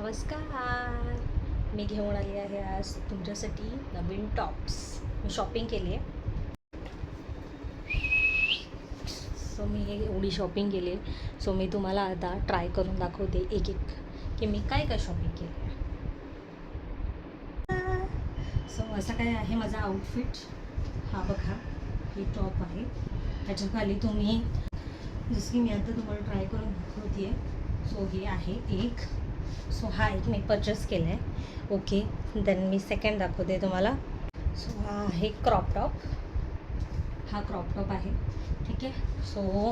नमस्कार. मी घेऊन आली आहे आज तुमच्यासाठी नवीन टॉप्स. मी शॉपिंग केली आहे. सो मी एवढी शॉपिंग केली आहे. सो मी तुम्हाला आता ट्राय करून दाखवते एक एक की मी काय काय शॉपिंग केली आहे. सो असं काय आहे माझा आउटफिट. हा बघा, ही टॉप आहे. त्याच्या खाली तुम्ही जसं की मी आता तुम्हाला ट्राय करून दाखवते आहे. सो हे आहे एक. सो हा एक मी परचेस केला आहे. ओके, देन मी सेकंड दाखवते तुम्हाला. सो हा आहे क्रॉप टॉप. हा क्रॉप टॉप आहे, ठीक आहे. सो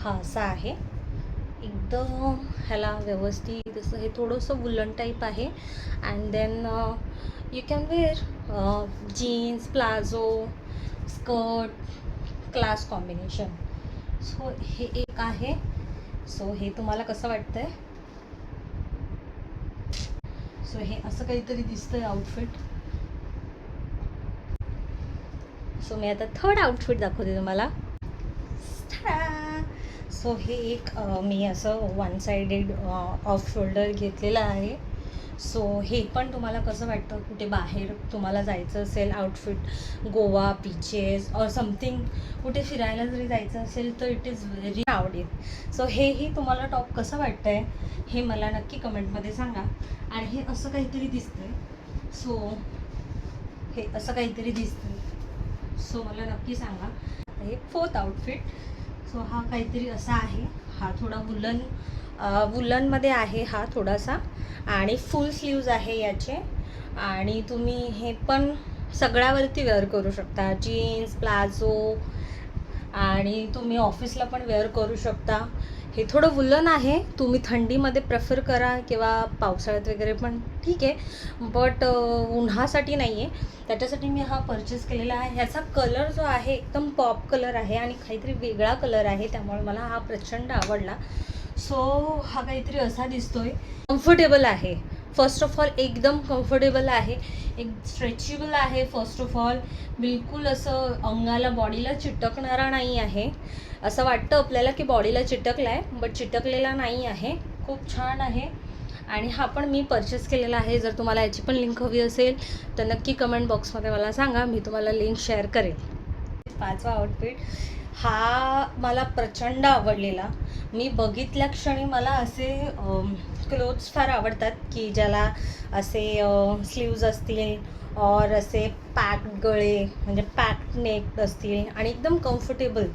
हा असा आहे एकदम, ह्याला व्यवस्थित असं हे थोडंसं वुलन टाईप आहे. And then you can wear jeans, palazzo, skirt, class combination. So हे एक आहे. सो हे तुम्हाला कसं वाटतंय? सो हे असं काहीतरी दिसतंय आउटफिट. सो मी आता थर्ड आउटफिट दाखवते तुम्हाला. सो हे एक मी असं वन साइडेड ऑफ शोल्डर घेतलेलं आहे. सो हे पण तुम्हाला कसं वाटतं? कुठे बाहेर तुम्हाला जायचं असेल, आउटफिट गोवा बीचेस और समथिंग कुठे फिरायला जरी जायचं असेल तर इट इज व्हेरी आवडेल. सो हेही तुम्हाला टॉप कसं वाटतं आहे हे मला नक्की कमेंटमध्ये सांगा. आणि हे असं काहीतरी दिसतंय. सो हे असं काहीतरी दिसतंय. सो मला नक्की सांगा. हे फोर्थ आउटफिट. सो हा काहीतरी असा आहे. हा थोडा वुलनमध्ये आहे हा थोडासा. आणि फुल स्लीव्ज आहे याचे. आणि तुम्ही हे पण सगळ्यावरती वेअर करू शकता. जीन्स, प्लाझो, आणि तुम्ही ऑफिसला पण वेअर करू शकता. हे थोडं वुलन आहे. तुम्ही थंडीमध्ये प्रेफर करा किंवा पावसाळ्यात वगैरे पण ठीक आहे. बट उन्हासाठी नाही आहे. त्याच्यासाठी मी हा परचेस केलेला आहे. ह्याचा कलर जो आहे एकदम पॉप कलर आहे आणि काहीतरी वेगळा कलर आहे. त्यामुळे मला हा प्रचंड आवडला. सो हा काहीतरी असा दिसतोय. कम्फर्टेबल आहे. फर्स्ट ऑफ ऑल एकदम कम्फर्टेबल आहे. एक स्ट्रेचेबल आहे. फर्स्ट ऑफ ऑल बिलकुल असं अंगाला बॉडीला चिटकणारा नाही आहे. असं वाटतं आपल्याला की बॉडीला चिटकला आहे, बट चिटकलेला नाही आहे. खूप छान आहे. आणि हा पण मी परचेस केलेला आहे. जर तुम्हाला याची पण लिंक हवी असेल तर नक्की कमेंट बॉक्समध्ये मला सांगा, मी तुम्हाला लिंक शेअर करेल. पाचवा आउटफिट हा मला प्रचंड आवडलेला. मी बघितल्या क्षणी मला असे क्लोथ्स फार आवडतात की ज्याला असे स्लीव्ज असतील और असे पॅक्ड गळे, म्हणजे पॅक्ड नेक असतील आणि एकदम कम्फर्टेबल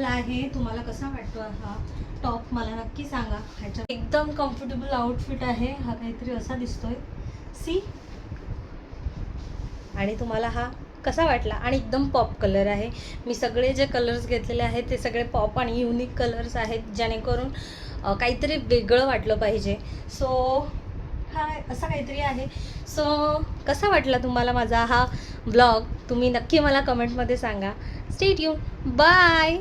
आहे. तुम्हाला कसा वाटतो हा टॉप मला नक्की सांगा. ह्याच्यात एकदम कम्फर्टेबल आउटफिट आहे. हा काहीतरी असा दिसतोय सी. आणि तुम्हाला हा कसा वाटला? आणि एकदम पॉप कलर आहे. मी सगळे जे कलर्स घेतलेले आहेत ते सगळे पॉप आणि युनिक कलर्स आहेत, जेणेकरून काहीतरी वेगळं वाटलं पाहिजे. सो हा असं काहीतरी आहे. सो कसा वाटला तुम्हाला माझा हा ब्लॉग? तुम्ही नक्की मला कमेंटमध्ये सांगा. Stay tune. बाय.